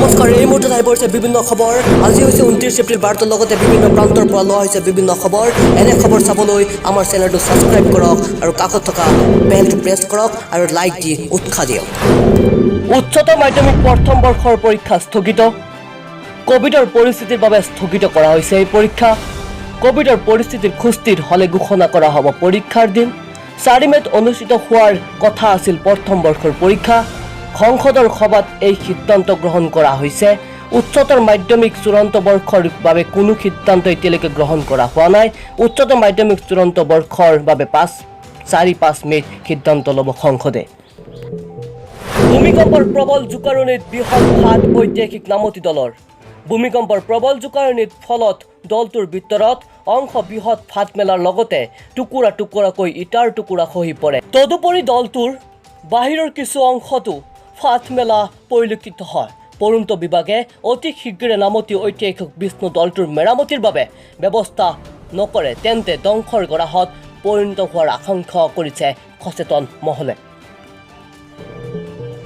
নমস্কাৰ এই মুহূৰ্তত আহি পৰিছে বিভিন্ন খবৰ আজি হৈছে 29 এপ্ৰিল বাৰ্তাৰ লগতে বিভিন্ন প্ৰান্তৰ পৰা লোৱা হৈছে বিভিন্ন খবৰ এনে খবৰ চাবলৈ আমাৰ চেনেলটো সাবস্ক্ৰাইব কৰক আৰু কাষত থকা বেলটো প্ৰেছ কৰক আৰু লাইক দি উৎসাহ দিয়ক উচ্চতৰ মাধ্যমিক প্ৰথম বৰ্ষৰ পৰীক্ষা স্থগিত কোভিডৰ পৰিস্থিতিৰ বাবে স্থগিত কৰা হৈছে এই পৰীক্ষা কোভিডৰ পৰিস্থিতিৰ খুস্তিৰ হলে ঘোষণা কৰা হ'ব পৰীক্ষাৰ দিন 4 মেত অনুষ্ঠিত হোৱাৰ কথা আছিল প্ৰথম বৰ্ষৰ পৰীক্ষা সংসদৰ সভাত এই সিদ্ধান্ত গ্ৰহণ কৰা হৈছে উচ্চতৰ মাধ্যমিক চূড়ান্ত বৰ্ষৰ বাবে কোনো সিদ্ধান্ত এতিয়ালৈকে গ্ৰহণ কৰা হোৱা নাই উচ্চতৰ মাধ্যমিক চূড়ান্ত বৰ্ষৰ বাবে 4-5 মে সিদ্ধান্ত ল'ব সংসদে ভূমিকম্পৰ প্ৰবল জোকাৰণিত বৃহৎ ফাট ঐতিহাসিক নামতি দলৰ ভূমিকম্পৰ প্ৰবল জোকাৰণিত ফলত দলটোৰ ভিতৰত অংশ বৃহৎ ফাট মেলাৰ লগতে টুকুৰা টুকুৰাকৈ ইটাৰ টুকুৰা খহি পৰে তদুপৰি দলটোৰ বাহিৰৰ কিছু অংশটো ফাট মেলা পৰিলক্ষিত হয় পৰন্ত বিভাগে অতি শীঘ্ৰে নামতি ঐতিহাসিক বিষ্ণু দলটোৰ মেৰামতিৰ বাবে ব্যৱস্থা নকৰে তেন্তে ধ্বংসৰ গৰাহত পৰিণত হোৱাৰ আশংকা কৰিছে সচেতন মহলে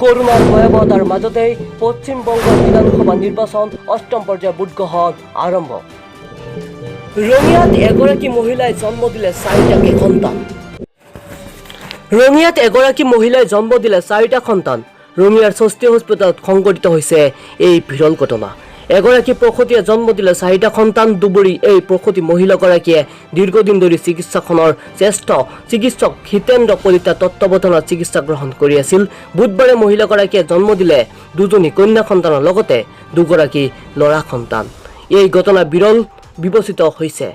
কৰোনাৰ ভয়াৱহতাৰ মাজতে পশ্চিম বংগৰ বিধানসভা নিৰ্বাচন অষ্টম পৰ্যায়ৰ ভোটগ্ৰহণ আৰম্ভ ৰঙিয়াত এগৰাকী মহিলাই জন্ম দিলে 4টা সন্তান ৰঙিয়াত এগৰাকী মহিলাই জন্ম দিলে 4টা সন্তান ৰঙিয়াৰ ষষ্ঠী হস্পিটেলত সংঘটিত হৈছে এই বিৰল ঘটনা এগৰাকী প্ৰসূতিয়ে জন্ম দিলে 4টা সন্তান দুবৰি এই প্ৰসূতি মহিলাগৰাকীয়ে দীৰ্ঘদিন ধৰি চিকিৎসাখনৰ জ্যেষ্ঠ চিকিৎসক হিতেন্দ্ৰ কলিতাৰ তত্ত্বাৱধানত চিকিৎসা গ্ৰহণ কৰি আছিল বুধবাৰে মহিলাগৰাকীয়ে জন্ম দিলে দুজনী কন্যা সন্তানৰ লগতে দুগৰাকী ল'ৰা সন্তান এই ঘটনা বিৰল বিবেচিত হৈছে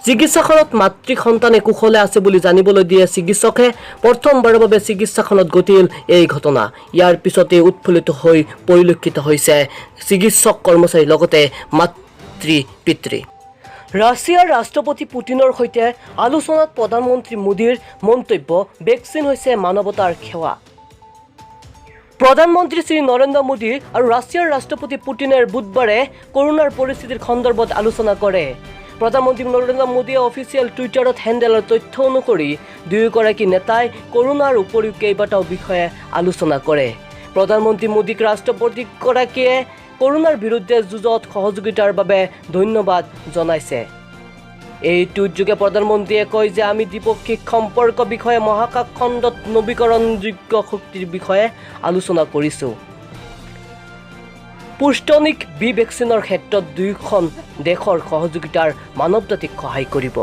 চিকিৎসাখনত মাতৃ সন্তানে কুশলে আছে বুলি জানিবলৈ দিয়ে চিকিৎসকে প্ৰথমবাৰৰ বাবে চিকিৎসাখনত ঘটিল এই ঘটনা ইয়াৰ পিছতে উৎফুল্লিত হৈ পৰিলক্ষিত হৈছে চিকিৎসক কৰ্মচাৰীৰ লগতে মাতৃ পিতৃ ৰাছিয়াৰ ৰাষ্ট্ৰপতি পুটিনৰ সৈতে আলোচনাত প্ৰধানমন্ত্ৰী মোদীৰ মন্তব্য ভেকচিন হৈছে মানৱতাৰ সেৱা প্ৰধানমন্ত্ৰী শ্ৰী নৰেন্দ্ৰ মোদী আৰু ৰাছিয়াৰ ৰাষ্ট্ৰপতি পুটিনে বুধবাৰে কৰোনাৰ পৰিস্থিতিৰ সন্দৰ্ভত আলোচনা কৰে প্ৰধানমন্ত্ৰী নৰেন্দ্ৰ মোদীয়ে অফিচিয়েল টুইটাৰত হেণ্ডেলৰ তথ্য অনুসৰি দুয়োগৰাকী নেতাই কৰোনাৰ উপৰিও কেইবাটাও বিষয়ে আলোচনা কৰে প্ৰধানমন্ত্ৰী মোদীক ৰাষ্ট্ৰপতিগৰাকীয়ে কৰোনাৰ বিৰুদ্ধে যুঁজত সহযোগিতাৰ বাবে ধন্যবাদ জনাইছে এই টুইটযোগে প্ৰধানমন্ত্ৰীয়ে কয় যে আমি দ্বিপাক্ষিক সম্পৰ্ক বিষয়ে মহাকাশ খণ্ডত নৱীকৰণযোগ্য শক্তিৰ বিষয়ে আলোচনা কৰিছোঁ পুষ্টনিক ভেকচিনৰ ক্ষেত্ৰত দুয়োখন দেশৰ সহযোগিতাৰ মানৱতাটিক সহায় কৰিব